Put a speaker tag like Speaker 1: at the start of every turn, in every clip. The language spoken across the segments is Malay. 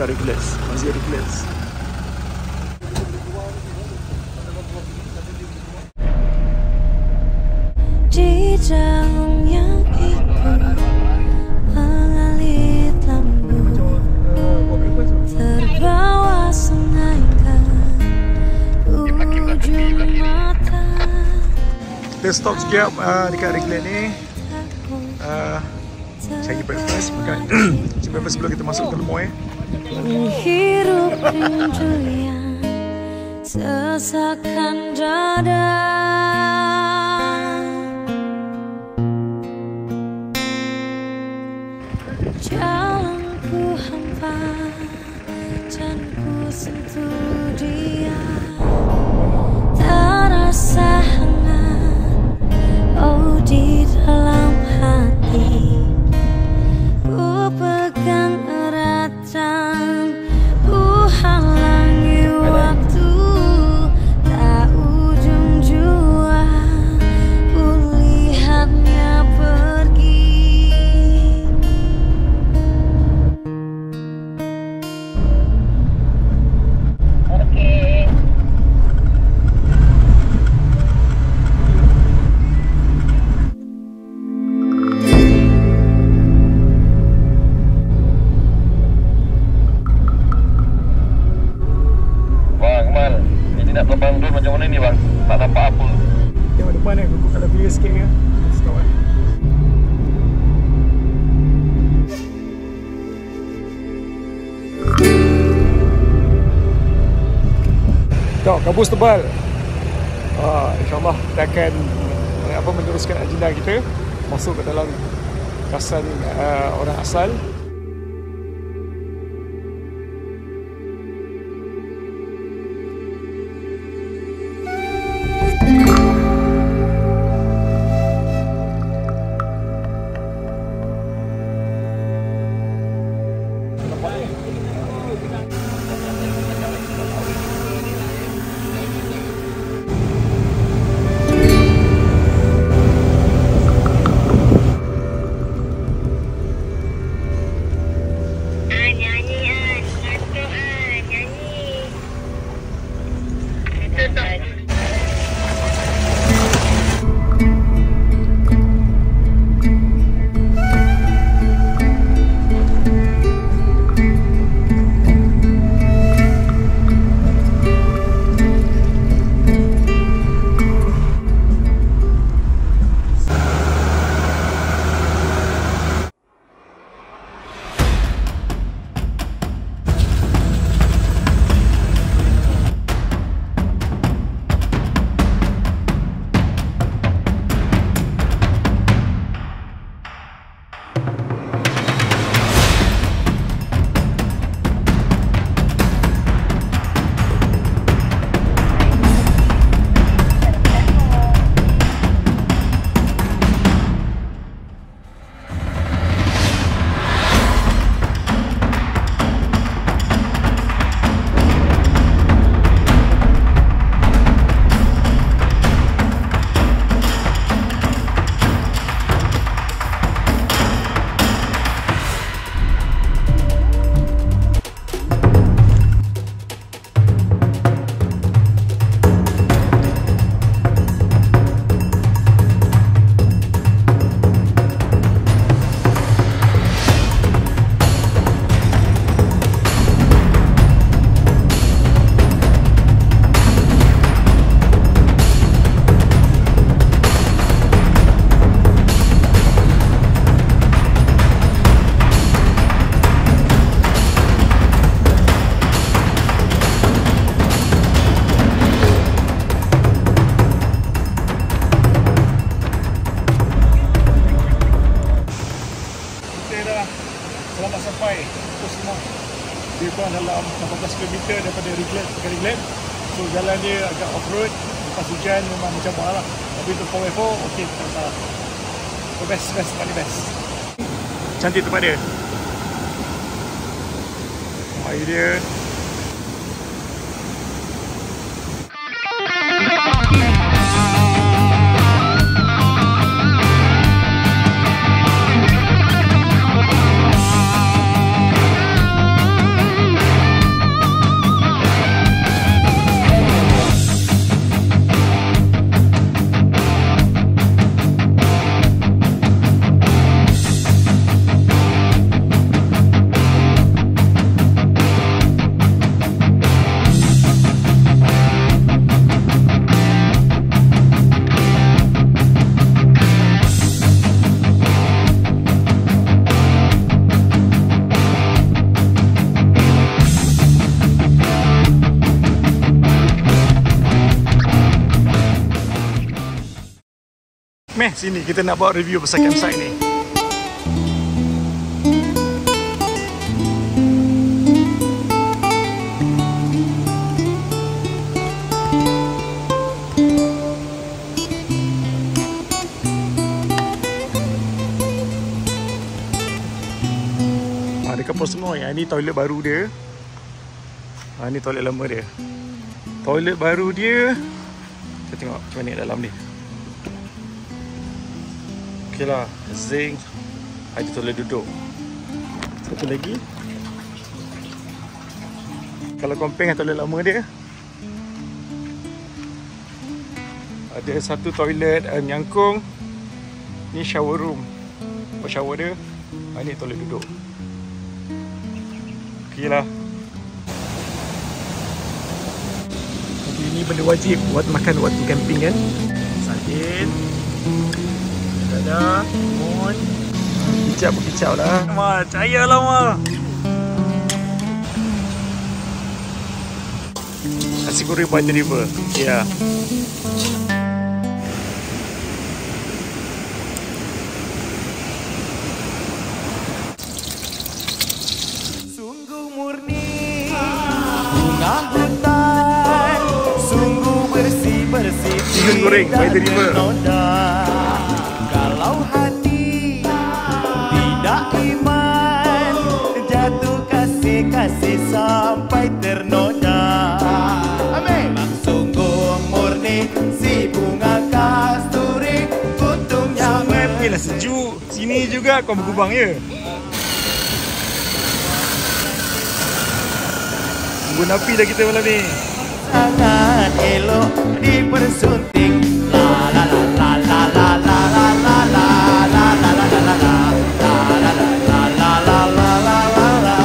Speaker 1: dekat Reglet. Masih Reglet.
Speaker 2: Di daun yang itu mengalir lambu, terbawa sungai ke ujung mata.
Speaker 1: Kita stop sekejap dekat Reglet ni. Cari breakfast, makan breakfast sebelum kita masuk ke rumah.
Speaker 2: Menghirup rindu yang sesakkan dada. Jalanku hampa dan ku sentuh dia, terasa hangat oh di dalam hati. Ku pegang erat dan ku halangi waktu, tak ujung jua ku lihatnya pergi.
Speaker 3: Nak terbang drone macam mana ni bang? Tak nampak apa.
Speaker 1: Tengok depan ni, aku kalau clear sikit ke. Stop kan. Tengok, kabus tebal. InsyaAllah kita akan meneruskan agenda kita masuk ke dalam kawasan orang asal. Selamat sampai pos 5. Dia kurang dalam 18 km daripada Reglet ke Reglet. So jalan dia agak off-road. Lepas hujan memang macam mana lah. Tapi untuk 4x4, okey, tak salah. So best, paling best. Cantik tempat dia. Air dia. Sini kita nak buat review pasal campsite ni. Dekat Portsmouth, yang ni toilet baru dia. Ni toilet lama dia. Toilet baru dia. Kita tengok macam mana dalam ni. Okey lah, zinc. Ada toilet duduk. Satu lagi. Kalau compare dengan toilet lama dia, ada satu toilet menyangkung. Ni shower room. Buat shower dia. Ni toilet duduk. Okey lah. Okay, ini benda wajib buat makan waktu camping kan. Sardin, dada, timun. Kicap lah. Ma, cahaya lah ma. Nasi goreng by the river. Ya. Chicken goreng by the river.
Speaker 4: Kalau hati tidak iman, jatuh kasih sampai ternoda. Amin. Sungguh murni si bunga kasturi, untungnya
Speaker 1: Lah sejuk. Sini juga kau bergubang ya. Tunggu napi dah kita malam ni.
Speaker 4: sangat elok dipersunting. La la la la la la la la la la la la la la la la.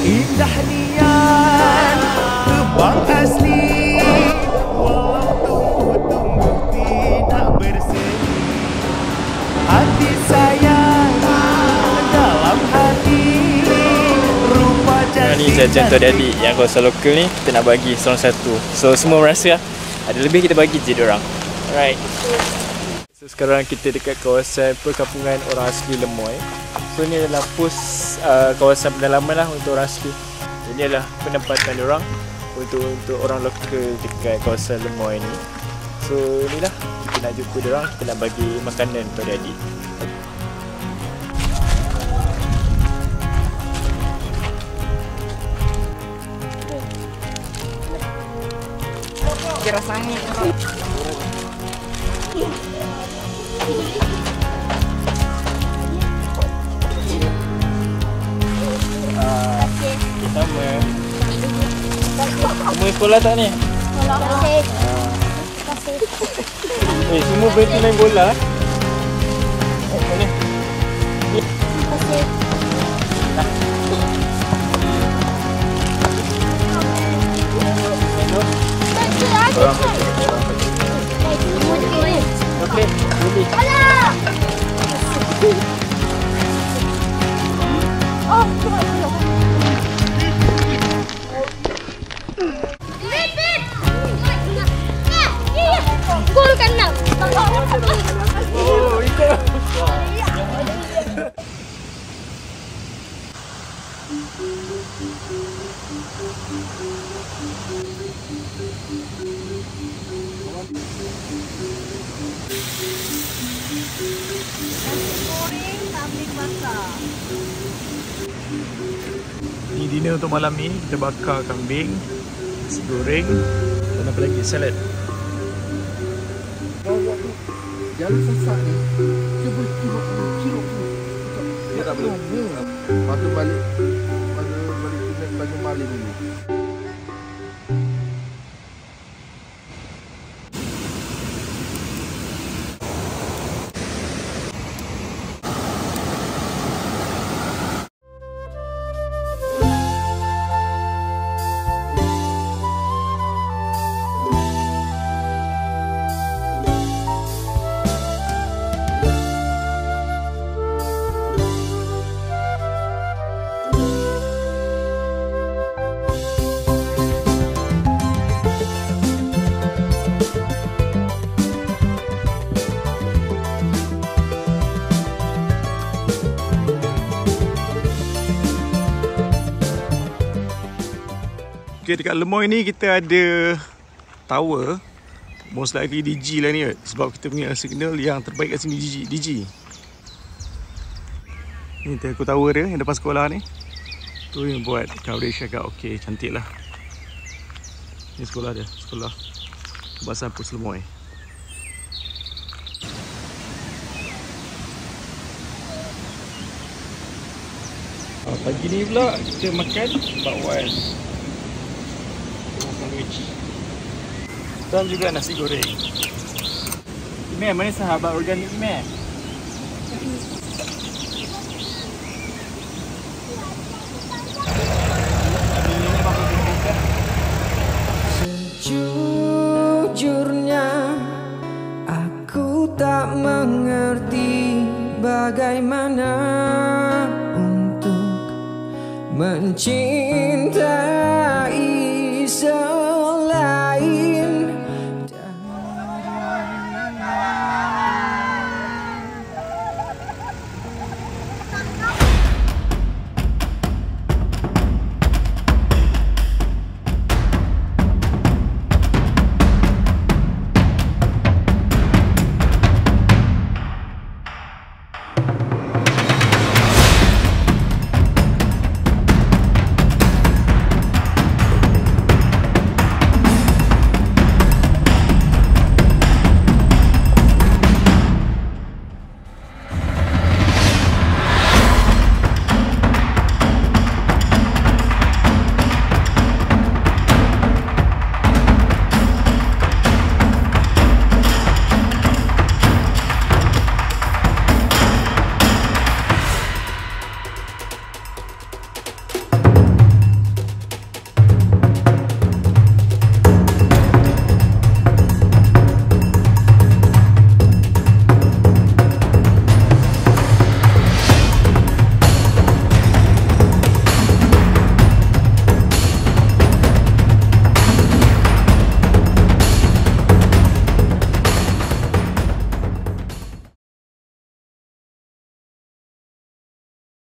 Speaker 4: Indah niat tebang asli, walau tunggu tidak berseri. Hati sayang dalam hati, rupa janji.
Speaker 5: Ni jajan tu adik yang kawasan lokal ni kita nak bagi seorang satu. So semua merasa ada lebih kita bagi je diorang. Alright. So sekarang kita dekat kawasan perkampungan orang asli Lemoy. So ni adalah pos kawasan pendalaman lah untuk orang asli. Ini adalah penempatan diorang untuk orang lokal dekat kawasan Lemoy ni. So inilah kita nak jumpa diorang, kita nak bagi makanan untuk adik-adik.
Speaker 6: Kira sangit.
Speaker 5: Sama. Semua sekolah tak ni? Semua berhenti main bola. Ni. Okey, boleh.
Speaker 6: Alah! Oh, cuba dulu. Gol kan nak.
Speaker 5: Oh, itu.
Speaker 1: Ni dinner untuk malam ni, kita bakar kambing, nasi goreng dan apa lagi, salad.
Speaker 7: Jalan sesak ni, cuba curuk. Dia tak boleh. Patut balik ke Tanjung Malin dulu.
Speaker 1: Okay, dekat Lemoy ni kita ada tower. Most likely DG lah ni, sebab kita punya signal yang terbaik kat sini DG. Ni telco tower dia yang depan sekolah ni. Tu yang buat coverage agak okey, cantik lah. Ni sekolah dia, sekolah Kebangsaan Pus Lemoy. Pagi ni pula kita makan bakwan sandwich dan juga nasi goreng. Ime, mana sahabat organik Ime?
Speaker 8: Sejujurnya aku tak mengerti bagaimana untuk mencintai